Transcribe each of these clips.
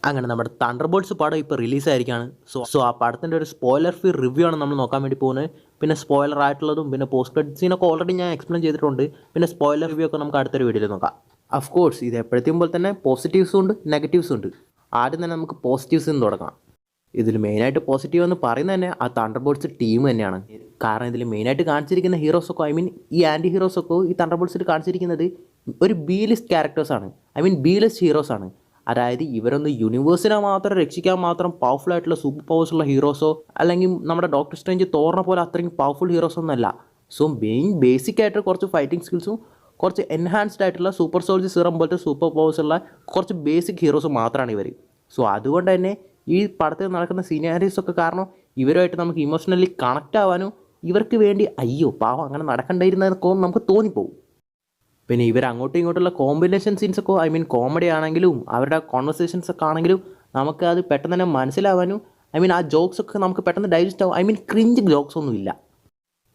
അങ്ങനെ നമ്മുടെ തണ്ടർബോൾട്സ് പടം ഇപ്പോൾ റിലീസായിരിക്കുകയാണ്. സോ ആ പടത്തിൻ്റെ ഒരു സ്പോയിലർ ഫ്രീ റിവ്യൂ ആണ് നമ്മൾ നോക്കാൻ വേണ്ടി പോകുന്നത്. പിന്നെ സ്പോയിലർ ആയിട്ടുള്ളതും പിന്നെ പോസ്റ്റ് ക്രെഡിറ്റ് സീനൊക്കെ ഓൾറെഡി ഞാൻ എക്സ്പ്ലെയിൻ ചെയ്തിട്ടുണ്ട്. പിന്നെ സ്പോയിലർ റിവ്യൂ ഒക്കെ നമുക്ക് അടുത്തൊരു വീഡിയോയിൽ നോക്കാം. ഓഫ് കോഴ്സ് ഇത് എപ്പോഴത്തെയും പോലെ തന്നെ പോസിറ്റീവ്സും ഉണ്ട് നെഗറ്റീവ്സും ഉണ്ട്. ആദ്യം തന്നെ നമുക്ക് പോസിറ്റീവ്സ് നിന്ന് തുടങ്ങാം. ഇതിൽ മെയിനായിട്ട് പോസിറ്റീവ് എന്ന് പറയുന്നത് തന്നെ ആ തണ്ടർബോൾട്സ് ടീം തന്നെയാണ്. കാരണം ഇതിൽ മെയിനായിട്ട് കാണിച്ചിരിക്കുന്ന ഹീറോസൊക്കെ ഈ ആൻറ്റി ഹീറോസൊക്കെ ഈ തണ്ടർബോൾട്സിൽ കാണിച്ചിരിക്കുന്നത് ഒരു ബി ലിസ്റ്റ് ക്യാരക്ടേഴ്സാണ്. ബി ലിസ്റ്റ് ഹീറോസാണ്. അതായത് ഇവരൊന്ന് യൂണിവേഴ്സിനെ മാത്രം രക്ഷിക്കാൻ മാത്രം പവർഫുൾ ആയിട്ടുള്ള സൂപ്പർ പവേഴ്സ് ഉള്ള ഹീറോസോ അല്ലെങ്കിൽ നമ്മുടെ ഡോക്ടർ സ്ട്രേഞ്ച് തോറിനെ പോലെ അത്രയും പവർഫുൾ ഹീറോസോ ഒന്നുമല്ല. സോ ബേസിക് ആയിട്ട് കുറച്ച് ഫൈറ്റിംഗ് സ്കിൽസും കുറച്ച് എൻഹാൻസ്ഡ് ആയിട്ടുള്ള സൂപ്പർ സോൾജർ സിറം പോലത്തെ സൂപ്പർ പവേഴ്സ് ഉള്ള കുറച്ച് ബേസിക് ഹീറോസ് മാത്രമാണ് ഇവർ. സോ അതുകൊണ്ട് തന്നെ ഈ പടത്തിൽ നടക്കുന്ന സീനാരീസൊക്കെ കാരണം ഇവരുമായിട്ട് നമുക്ക് ഇമോഷണലി കണക്റ്റ് ആവാനും ഇവർക്ക് വേണ്ടി അയ്യോ പാവം അങ്ങനെ നടക്കണ്ടായിരുന്നതൊക്കെ നമുക്ക് തോന്നിപ്പോവും. പിന്നെ ഇവർ അങ്ങോട്ടും ഇങ്ങോട്ടുള്ള കോമ്പിനേഷൻ സീൻസൊക്കെ കോമഡി ആണെങ്കിലും അവരുടെ കോൺവെർസേഷൻസ് ഒക്കെ ആണെങ്കിലും നമുക്ക് അത് പെട്ടെന്ന് തന്നെ മനസ്സിലാവാനും ആ ജോക്സൊക്കെ നമുക്ക് പെട്ടെന്ന് ഡൈജസ്റ്റ് ആവും. ക്രിഞ്ച് ജോക്സ് ഒന്നും ഇല്ല.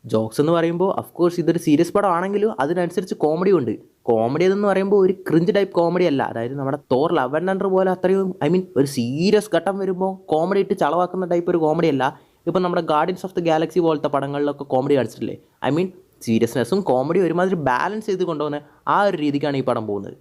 ജോക്സ് എന്ന് പറയുമ്പോൾ അഫ്കോഴ്സ് ഇതൊരു സീരിയസ് പടം ആണെങ്കിലും അതിനനുസരിച്ച് കോമഡി ഉണ്ട്. കോമഡി എന്ന് പറയുമ്പോൾ ഒരു ക്രിഞ്ച് ടൈപ്പ് കോമഡി അല്ല. അതായത് നമ്മുടെ തോർ ലവ് ആൻഡ് തണ്ടർ പോലെ അത്രയും ഒരു സീരിയസ് ഘട്ടം വരുമ്പോൾ കോമഡി ഇട്ട് ചളവാക്കുന്ന ടൈപ്പ് ഒരു കോമഡി അല്ല. ഇപ്പം നമ്മുടെ ഗാർഡിയൻസ് ഓഫ് ദി ഗാലക്സി പോലത്തെ പടങ്ങളിലൊക്കെ കോമഡി കാണിച്ചിട്ടില്ലേ? സീരിയസ്നെസ്സും കോമഡി ഒരുമാതിരി ബാലൻസ് ചെയ്ത് കൊണ്ടുപോകുന്ന ആ ഒരു രീതിക്കാണ് ഈ പടം പോകുന്നത്.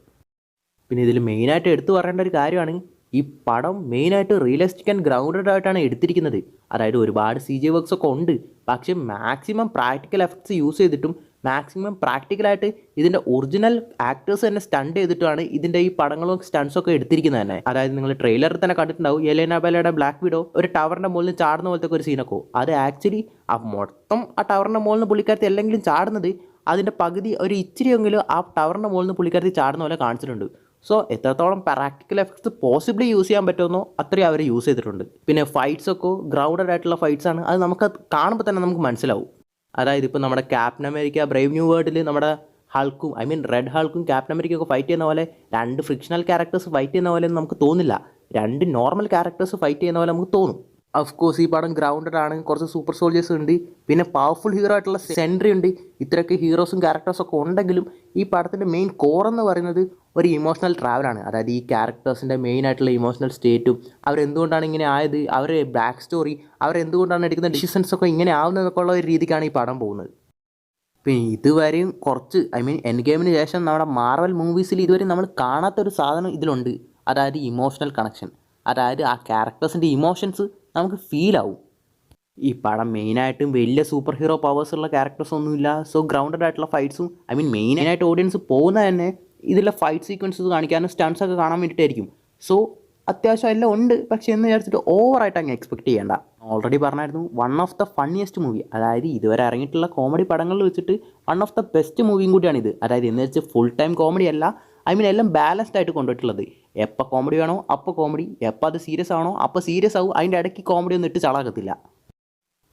പിന്നെ ഇതിൽ മെയിനായിട്ട് എടുത്തു പറയേണ്ട ഒരു കാര്യമാണ് ഈ പടം മെയിനായിട്ട് റിയലിസ്റ്റിക് ആൻഡ് ഗ്രൗണ്ടഡ് ആയിട്ടാണ് എടുത്തിരിക്കുന്നത്. അതായത് ഒരുപാട് CGI വർക്ക്സ് ഒക്കെ ഉണ്ട്. പക്ഷേ മാക്സിമം പ്രാക്ടിക്കൽ എഫക്ട്സ് യൂസ് ചെയ്തിട്ടും മാക്സിമം പ്രാക്ടിക്കലായിട്ട് ഇതിൻ്റെ ഒറിജിനൽ ആക്ടേഴ്സ് തന്നെ സ്റ്റണ്ട് ചെയ്തിട്ടാണ് ഇതിൻ്റെ ഈ പടങ്ങളും സ്റ്റൺസൊക്കെ എടുത്തിരിക്കുന്നത് തന്നെ. അതായത് നിങ്ങൾ ട്രെയിലറിൽ തന്നെ കണ്ടിട്ടുണ്ടാവും യെലേന ബെല്ലയുടെ ബ്ലാക്ക് വിഡോ ഒരു ടവറിൻ്റെ മുകളിൽ നിന്ന് ചാടുന്ന പോലത്തെ ഒരു സീനൊക്കെ. അത് ആക്ച്വലി മൊത്തം ആ ടവറിൻ്റെ മുകളിൽ നിന്ന് പുള്ളിക്കാരത്തി അല്ലെങ്കിലും ചാടുന്നത് അതിൻ്റെ പകുതി ഒരു ഇച്ചിരിയെങ്കിലും ആ ടവറിൻ്റെ മുകളിൽ നിന്ന് പുള്ളിക്കാരത്തി ചാടുന്ന പോലെ കാണിച്ചിട്ടുണ്ട്. സോ എത്രത്തോളം പ്രാക്ടിക്കൽ എഫക്ട്സ് പോസിബിളി യൂസ് ചെയ്യാൻ പറ്റുമെന്നോ അത്രയും അവർ യൂസ് ചെയ്തിട്ടുണ്ട്. പിന്നെ ഫൈറ്റ്സൊക്കെ ഗ്രൗണ്ടഡ് ആയിട്ടുള്ള ഫൈറ്റ്സാണ്. അത് നമുക്ക് കാണുമ്പോൾ തന്നെ നമുക്ക് മനസ്സിലാവും. അതായത് ഇപ്പോൾ നമ്മുടെ ക്യാപ്റ്റൻ അമേരിക്ക ബ്രേവ് ന്യൂ വേൾഡിൽ നമ്മുടെ ഹൾക്കും റെഡ് ഹൾക്കും ക്യാപ്റ്റൻ അമേരിക്കയൊക്കെ ഫൈറ്റ് ചെയ്യുന്ന പോലെ രണ്ട് ഫ്രിക്ഷണൽ ക്യാരക്ടേഴ്സ് ഫൈറ്റ് ചെയ്യുന്ന പോലെ നമുക്ക് തോന്നില്ല. രണ്ട് നോർമൽ ക്യാരക്ടേഴ്സ് ഫൈറ്റ് ചെയ്യുന്ന പോലെ നമുക്ക് തോന്നും. അഫ്കോഴ്സ് ഈ പടം ഗ്രൗണ്ടഡ് ആണ്. കുറച്ച് സൂപ്പർ സോൾജേഴ്സ് ഉണ്ട്. പിന്നെ പവർഫുൾ ഹീറോ ആയിട്ടുള്ള സെൻട്രി ഉണ്ട്. ഇത്രയൊക്കെ ഹീറോസും ക്യാരക്ടേഴ്സൊക്കെ ഉണ്ടെങ്കിലും ഈ പടത്തിൻ്റെ മെയിൻ കോർ എന്ന് പറയുന്നത് ഒരു ഇമോഷണൽ ട്രാവലാണ്. അതായത് ഈ ക്യാരക്ടേഴ്സിൻ്റെ മെയിൻ ആയിട്ടുള്ള ഇമോഷണൽ സ്റ്റേറ്റും അവരെന്തുകൊണ്ടാണ് ഇങ്ങനെ ആയത്, അവരുടെ ബാക്ക് സ്റ്റോറി, അവരെന്തുകൊണ്ടാണ് എടുക്കുന്ന ഡിസിഷൻസൊക്കെ ഇങ്ങനെ ആവുന്നതൊക്കെ ഉള്ള ഒരു രീതിക്കാണ് ഈ പടം പോകുന്നത്. പിന്നെ ഇതുവരെയും കുറച്ച് എൻഡ് ഗെയിമിന് ശേഷം നമ്മുടെ മാർവൽ മൂവീസിൽ ഇതുവരെ നമ്മൾ കാണാത്തൊരു സാധനം ഇതിലുണ്ട്. അതായത് ഇമോഷണൽ കണക്ഷൻ. അതായത് ആ ക്യാരക്ടേഴ്സിൻ്റെ ഇമോഷൻസ് നമുക്ക് ഫീൽ ആവും. ഈ പടം മെയിനായിട്ടും വലിയ സൂപ്പർ ഹീറോ പവേഴ്സ് ഉള്ള ക്യാരക്ടേഴ്സ് ഒന്നുമില്ല. സോ ഗ്രൗണ്ടഡ് ആയിട്ടുള്ള ഫൈറ്റ്സും മെയിനായിട്ട് ഓഡിയൻസ് പോകുന്നത് തന്നെ ഇതിലെ ഫൈറ്റ് സീക്വൻസസ് കാണിക്കാനും സ്റ്റൺസൊക്കെ കാണാൻ വേണ്ടിയിട്ടായിരിക്കും. സോ അത്യാവശ്യം എല്ലാം ഉണ്ട്. പക്ഷേ എന്ന് വിചാരിച്ചിട്ട് ഓവറായിട്ട് അങ്ങ് എക്സ്പെക്ട് ചെയ്യേണ്ട. ഓൾറെഡി പറഞ്ഞായിരുന്നു one of the funniest movie. അതായത് ഇതുവരെ ഇറങ്ങിയിട്ടുള്ള കോമഡി പടങ്ങളിൽ വെച്ചിട്ട് വൺ ഓഫ് ദ ബെസ്റ്റ് മൂവിയും കൂടിയാണിത്. അതായത് എന്ന് വെച്ചാൽ ഫുൾ ടൈം കോമഡി അല്ല. എല്ലാം ബാലൻസ്ഡ് ആയിട്ട് കൊണ്ടുപോയിട്ടുള്ളത്. എപ്പോൾ കോമഡി വേണോ അപ്പോൾ കോമഡി, എപ്പോൾ അത് സീരിയസ് ആണോ അപ്പോൾ സീരിയസ് ആവും. അതിൻ്റെ ഇടയ്ക്ക് കോമഡി ഒന്നും ഇട്ട് ചളാകത്തില്ല.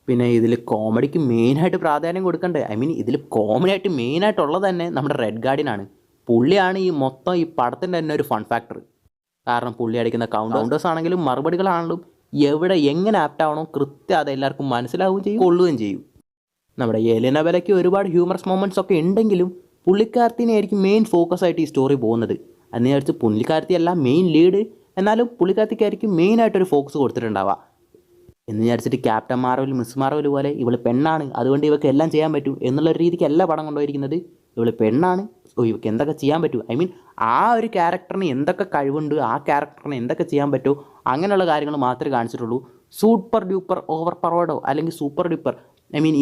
പിന്നെ ഇതിൽ കോമഡിക്ക് മെയിനായിട്ട് പ്രാധാന്യം കൊടുക്കണ്ടേ. ഇതിൽ കോമഡി ആയിട്ട് മെയിനായിട്ടുള്ളത് തന്നെ നമ്മുടെ റെഡ് ഗാർഡിയനാണ്. പുള്ളിയാണ് ഈ മൊത്തം ഈ പടത്തിൻ്റെ തന്നെ ഒരു ഫൺ ഫാക്ടർ. കാരണം പുള്ളി അടിക്കുന്ന കൗണ്ടേഴ്സ് ആണെങ്കിലും മറുപടികളാണെങ്കിലും എവിടെ എങ്ങനെ ആപ്റ്റ് ആവണോ കൃത്യം അത് എല്ലാവർക്കും മനസ്സിലാവുകയും ചെയ്യും, കൊള്ളുകയും ചെയ്യും. നമ്മുടെ യെലേന ബെല്ലയ്ക്ക് ഒരുപാട് ഹ്യൂമറസ് മൊമെൻറ്റ്സ് ഒക്കെ ഉണ്ടെങ്കിലും പുള്ളിക്കാരത്തിനെ ആയിരിക്കും മെയിൻ ഫോക്കസ് ആയിട്ട് ഈ സ്റ്റോറി പോകുന്നത്. എന്ന് വിചാരിച്ച് പുള്ളിക്കാരത്തിയല്ല മെയിൻ ലീഡ്, എന്നാലും പുള്ളിക്കാരത്തിക്കായിരിക്കും മെയിനായിട്ടൊരു ഫോക്കസ് കൊടുത്തിട്ടുണ്ടാവുക. എന്ന് വിചാരിച്ചിട്ട് ക്യാപ്റ്റൻ മാർവൽ മിസ് മാർവൽ പോലെ ഇവൾ പെണ്ണാണ് അതുകൊണ്ട് ഇവൾക്ക് എല്ലാം ചെയ്യാൻ പറ്റൂ എന്നുള്ളൊരു രീതിക്കല്ല പടം കൊണ്ടുപോയിരിക്കുന്നത്. ഇവൾ പെണ്ണാണ്, ഇവൾക്ക് എന്തൊക്കെ ചെയ്യാൻ പറ്റൂ, ആ ഒരു ക്യാരക്ടറിന് എന്തൊക്കെ കഴിവുണ്ട്, ആ ക്യാരക്ടറിന് എന്തൊക്കെ ചെയ്യാൻ പറ്റുമോ അങ്ങനെയുള്ള കാര്യങ്ങൾ മാത്രമേ കാണിച്ചിട്ടുള്ളൂ. സൂപ്പർ ഡ്യൂപ്പർ ഓവർ പവർഡോ അല്ലെങ്കിൽ സൂപ്പർ ഡ്യൂപ്പർ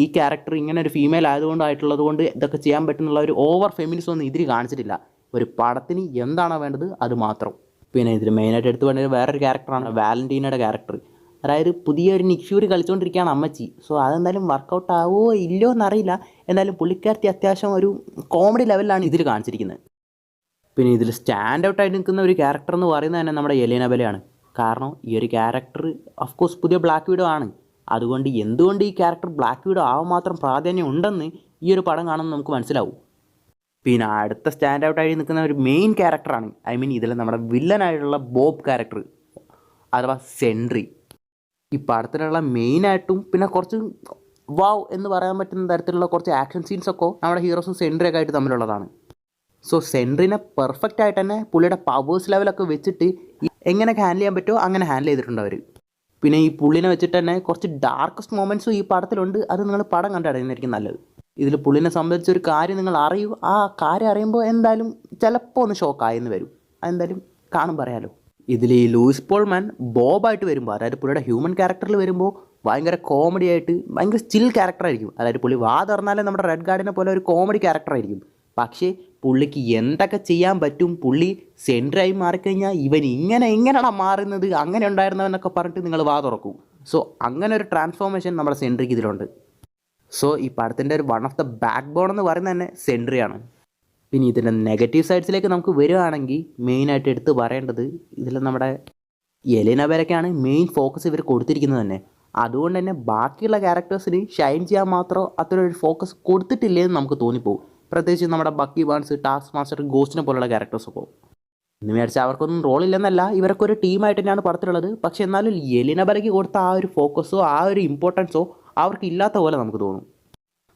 ഈ ക്യാരക്ടർ ഇങ്ങനെ ഒരു ഫീമെയിൽ ആയതുകൊണ്ടായിട്ടുള്ളത് കൊണ്ട് ഇതൊക്കെ ചെയ്യാൻ പറ്റുന്നുള്ള ഒരു ഓവർ ഫെമിനിസം ഒന്നും ഇതിൽ കാണിച്ചിട്ടില്ല. ഒരു പടത്തിന് എന്താണോ വേണ്ടത് അത് മാത്രം. പിന്നെ ഇതിൽ മെയിനായിട്ട് എടുത്ത് വേണ്ടത് വേറൊരു ക്യാരക്ടറാണ് വാലന്റീനയുടെ ക്യാരക്ടർ. അതായത് പുതിയൊരു നിക് ഫ്യൂറി കളിച്ചുകൊണ്ടിരിക്കുകയാണ് അമ്മച്ചി. സോ അതെന്തായാലും വർക്കൗട്ട് ആവുമോ ഇല്ലയോ എന്നറിയില്ല. എന്തായാലും പുള്ളിക്കാരത്തി അത്യാവശ്യം ഒരു കോമഡി ലെവലിലാണ് ഇതിൽ കാണിച്ചിരിക്കുന്നത്. പിന്നെ ഇതിൽ സ്റ്റാൻഡ് ഔട്ടായിട്ട് നിൽക്കുന്ന ഒരു ക്യാരക്ടർ എന്ന് പറയുന്നത് തന്നെ നമ്മുടെ യെലേന ബെല്ലയാണ്. കാരണം ഈ ഒരു ക്യാരക്ടർ ഓഫ്കോഴ്സ് പുതിയ ബ്ലാക്ക് വിഡോ ആണ്. അതുകൊണ്ട് എന്തുകൊണ്ട് ഈ ക്യാരക്ടർ ബ്ലാക്ക് വിഡോ ആവാൻ മാത്രം പ്രാധാന്യം ഉണ്ടെന്ന് ഈ ഒരു പടം കാണുമ്പോൾ നമുക്ക് മനസ്സിലാവും. പിന്നെ അടുത്ത സ്റ്റാൻഡ് ഔട്ടായിട്ട് നിൽക്കുന്ന ഒരു മെയിൻ ക്യാരക്ടറാണ് ഇതിൽ നമ്മുടെ വില്ലനായിട്ടുള്ള ബോബ് ക്യാരക്ടർ അഥവാ സെൻട്രി. ഈ പടത്തിലുള്ള മെയിനായിട്ടും പിന്നെ കുറച്ച് വാവ് എന്ന് പറയാൻ പറ്റുന്ന തരത്തിലുള്ള കുറച്ച് ആക്ഷൻ സീൻസൊക്കെ നമ്മുടെ ഹീറോസും സെൻട്രിയൊക്കെ ആയിട്ട് തമ്മിലുള്ളതാണ്. സോ സെൻട്രിനെ പെർഫെക്റ്റ് ആയിട്ട് തന്നെ പുള്ളിയുടെ പവേഴ്സ് ലെവലൊക്കെ വെച്ചിട്ട് എങ്ങനെയൊക്കെ ഹാൻഡിൽ ചെയ്യാൻ പറ്റുമോ അങ്ങനെ ഹാൻഡിൽ ചെയ്തിട്ടുണ്ട് അവർ. പിന്നെ ഈ പുള്ളിനെ വെച്ചിട്ട് തന്നെ കുറച്ച് ഡാർക്കസ്റ്റ് മൊമെൻറ്റ്സും ഈ പടത്തിലുണ്ട്. അത് നിങ്ങൾ പടം കണ്ടറിയുന്നതായിരിക്കും നല്ലത്. ഇതിൽ പുള്ളിനെ സംബന്ധിച്ചൊരു കാര്യം നിങ്ങൾ അറിയൂ. ആ കാര്യം അറിയുമ്പോൾ എന്തായാലും ചിലപ്പോൾ ഒന്ന് ഷോക്കായെന്ന് വരും. അതെന്തായാലും കാണും പറയാലോ. ഇതിൽ ഈ ലൂയിസ് പോൾമാൻ ബോബായിട്ട് വരുമ്പോൾ, അതായത് പുള്ളിയുടെ ഹ്യൂമൻ ക്യാരക്ടറിൽ വരുമ്പോൾ ഭയങ്കര കോമഡി ആയിട്ട് ഭയങ്കര ചിൽ ക്യാരക്ടറായിരിക്കും. അതായത് പുള്ളി വാ തുറന്നാലേ നമ്മുടെ റെഡ് ഗാർഡിനെ പോലെ ഒരു കോമഡി ക്യാരക്ടറായിരിക്കും. പക്ഷേ പുള്ളിക്ക് എന്തൊക്കെ ചെയ്യാൻ പറ്റും, പുള്ളി സെൻട്രായി മാറിക്കഴിഞ്ഞാൽ ഇവൻ എങ്ങനെയാണ് മാറുന്നത്, അങ്ങനെ ഉണ്ടായിരുന്നവെന്നൊക്കെ പറഞ്ഞിട്ട് നിങ്ങൾ വാ തുറക്കും. സോ അങ്ങനെ ഒരു ട്രാൻസ്ഫോർമേഷൻ നമ്മുടെ സെൻട്രിക്ക് ഇതിലുണ്ട്. സോ ഈ പടത്തിൻ്റെ ഒരു one of the backbone എന്ന് പറയുന്നത് തന്നെ സെൻട്രിയാണ്. പിന്നെ ഇതിൻ്റെ നെഗറ്റീവ് സൈഡ്സിലേക്ക് നമുക്ക് വരികയാണെങ്കിൽ മെയിനായിട്ട് എടുത്ത് പറയേണ്ടത് ഇതിൽ നമ്മുടെ യെലീന ബെലയ്ക്കാണ് മെയിൻ ഫോക്കസ് ഇവർ കൊടുത്തിരിക്കുന്നത് തന്നെ. അതുകൊണ്ട് തന്നെ ബാക്കിയുള്ള ക്യാരക്ടേഴ്സിന് ഷൈൻ ചെയ്യാൻ മാത്രം അത്ര ഒരു ഫോക്കസ് കൊടുത്തിട്ടില്ലെന്ന് നമുക്ക് തോന്നിപ്പോകും. പ്രത്യേകിച്ച് നമ്മുടെ ബക്കി ബാൺസ്, ടാസ്ക് മാസ്റ്റർ, ഗോസ്റ്റിനെ പോലുള്ള ക്യാരക്ടേഴ്സൊക്കെ. എന്ന് വിചാരിച്ചാൽ അവർക്കൊന്നും റോളില്ലെന്നല്ല, ഇവരൊക്കെ ഒരു ടീമായിട്ട് തന്നെയാണ് പടത്തിലുള്ളത്. പക്ഷേ എന്നാലും യെലീന ബെലയ്ക്ക് കൊടുത്ത ആ ഒരു ഫോക്കസോ ആ ഒരു ഇമ്പോർട്ടൻസോ അവർക്ക് ഇല്ലാത്ത പോലെ നമുക്ക് തോന്നും.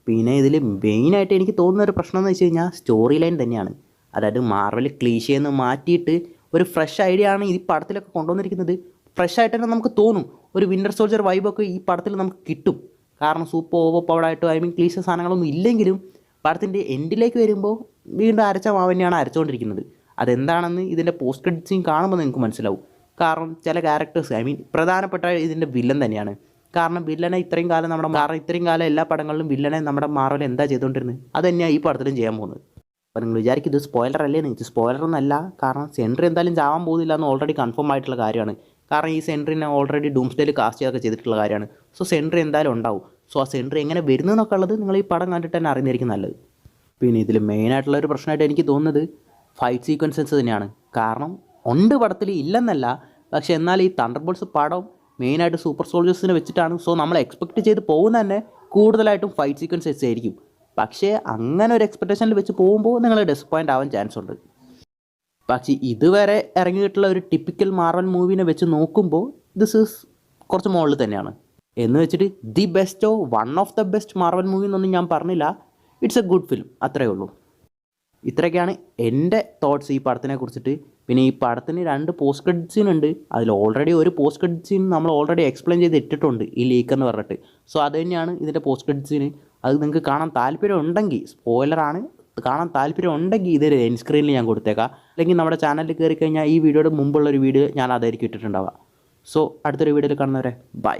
പിന്നെ ഇതിൽ മെയിനായിട്ട് എനിക്ക് തോന്നുന്ന ഒരു പ്രശ്നം എന്ന് വെച്ച് കഴിഞ്ഞാൽ സ്റ്റോറി ലൈൻ തന്നെയാണ്. അതായത് മാർവൽ ക്ലീഷയെന്ന് മാറ്റിയിട്ട് ഒരു ഫ്രഷ് ഐഡിയ ആണ് ഈ പടത്തിലൊക്കെ കൊണ്ടുവന്നിരിക്കുന്നത്. ഫ്രഷ് ആയിട്ട് തന്നെ നമുക്ക് തോന്നും. ഒരു വിൻ്റർ സോൾജർ വൈബൊക്കെ ഈ പടത്തിൽ നമുക്ക് കിട്ടും. കാരണം സൂപ്പർ ഓവർ പവർഡായിട്ടോ ക്ലീഷ സാധനങ്ങളൊന്നും ഇല്ലെങ്കിലും പടത്തിൻ്റെ എൻഡിലേക്ക് വരുമ്പോൾ വീണ്ടും അരച്ച മാവ് തന്നെയാണ് അരച്ചുകൊണ്ടിരിക്കുന്നത്. അതെന്താണെന്ന് ഇതിൻ്റെ പോസ്റ്റ് ക്രെഡിറ്റ് സീൻ കാണുമ്പോൾ നിങ്ങൾക്ക് മനസ്സിലാവും. കാരണം ചില ക്യാരക്ടേഴ്സ് പ്രധാനപ്പെട്ട ഇതിൻ്റെ വില്ലൻ തന്നെയാണ്. കാരണം വില്ലനെ ഇത്രയും കാലം എല്ലാ പടങ്ങളിലും വില്ലനെ നമ്മുടെ മാർവൽ എന്താ ചെയ്തുകൊണ്ടിരുന്നത് അത് തന്നെയാണ് ഈ പടത്തിലും ചെയ്യാൻ പോകുന്നത്. അപ്പോൾ നിങ്ങൾ വിചാരിക്കും ഇത് സ്പോയിലർ അല്ലേ? ഇത് സ്പോയിലറൊന്നുമല്ല. കാരണം സെൻട്രി എന്തായാലും ചാവാൻ പോകുന്നില്ല എന്ന് ഓൾറെഡി കൺഫേം ആയിട്ടുള്ള കാര്യമാണ്. കാരണം ഈ സെൻട്രിനെ ഓൾറെഡി ഡൂംസ്ഡേയിൽ കാസ്റ്റ് ചെയ്തൊക്കെ ചെയ്തിട്ടുള്ള കാര്യമാണ്. സോ സെൻട്രി എന്തായാലും ഉണ്ടാവും. സോ ആ സെൻട്രി എങ്ങനെ വരുന്നതെന്നൊക്കെ ഉള്ളത് നിങ്ങൾ ഈ പടം കണ്ടിട്ട് തന്നെ അറിഞ്ഞിരിക്കും നല്ലത്. പിന്നെ ഇതിൽ മെയിനായിട്ടുള്ള ഒരു പ്രശ്നമായിട്ട് എനിക്ക് തോന്നുന്നത് ഫൈറ്റ് സീക്വൻസസ് തന്നെയാണ്. കാരണം ഉണ്ട് പടത്തിൽ ഇല്ലെന്നല്ല, പക്ഷേ എന്നാൽ ഈ തണ്ടർബോൾട്സ് പടം മെയിനായിട്ട് സൂപ്പർ സോൾജേഴ്സിനെ വെച്ചിട്ടാണ്. സോ നമ്മൾ എക്സ്പെക്റ്റ് ചെയ്ത് പോകുന്ന തന്നെ കൂടുതലായിട്ടും ഫൈറ്റ് സീക്വൻസസ് ആയിരിക്കും. പക്ഷേ അങ്ങനെ ഒരു എക്സ്പെക്റ്റേഷനിൽ വെച്ച് പോകുമ്പോൾ നിങ്ങൾ ഡിസപ്പോയിൻ്റ് ആവാൻ ചാൻസ് ഉണ്ട്. പക്ഷേ ഇതുവരെ ഇറങ്ങിയിട്ടുള്ള ഒരു ടിപ്പിക്കൽ മാർവൽ മൂവിനെ വെച്ച് നോക്കുമ്പോൾ ദിസ് ഈസ് കുറച്ച് മുകളിൽ തന്നെയാണ്. എന്ന് വെച്ചിട്ട് the Bairstow one of the best Marvel movie എന്നൊന്നും ഞാൻ പറഞ്ഞില്ല. ഇറ്റ്സ് എ ഗുഡ് ഫിലിം, അത്രയേ ഉള്ളൂ. ഇത്രയൊക്കെയാണ് എൻ്റെ തോട്ട്സ് ഈ പടത്തിനെ കുറിച്ചിട്ട്. പിന്നെ ഈ പടത്തിന് 2 പോസ്റ്റ് ക്രെഡിറ്റ് സീൻ ഉണ്ട്. അതിൽ ഓൾറെഡി ഒരു പോസ്റ്റ് ക്രെഡിറ്റ് സീൻ നമ്മൾ ഓൾറെഡി എക്സ്പ്ലെയിൻ ചെയ്ത് ഇട്ടിട്ടുണ്ട്, ഈ ലീക്ക് എന്ന് പറഞ്ഞിട്ട്. സോ അത് തന്നെയാണ് ഇതിൻ്റെ പോസ്റ്റ് ക്രെഡിറ്റ് സീൻ. അത് നിങ്ങൾക്ക് കാണാൻ താല്പര്യം ഉണ്ടെങ്കിൽ, സ്പോയിലറാണ്, കാണാൻ താല്പര്യം ഉണ്ടെങ്കിൽ ഇതൊരു എൻഡ് സ്ക്രീനിൽ ഞാൻ കൊടുത്തേക്കാം. അല്ലെങ്കിൽ നമ്മുടെ ചാനലിൽ കയറി കഴിഞ്ഞാൽ ഈ വീഡിയോയുടെ മുമ്പുള്ളൊരു വീഡിയോ ഞാൻ അതായിരിക്കും ഇട്ടിട്ടുണ്ടാവുക. സോ അടുത്തൊരു വീഡിയോയിൽ കാണുന്നവരെ ബൈ.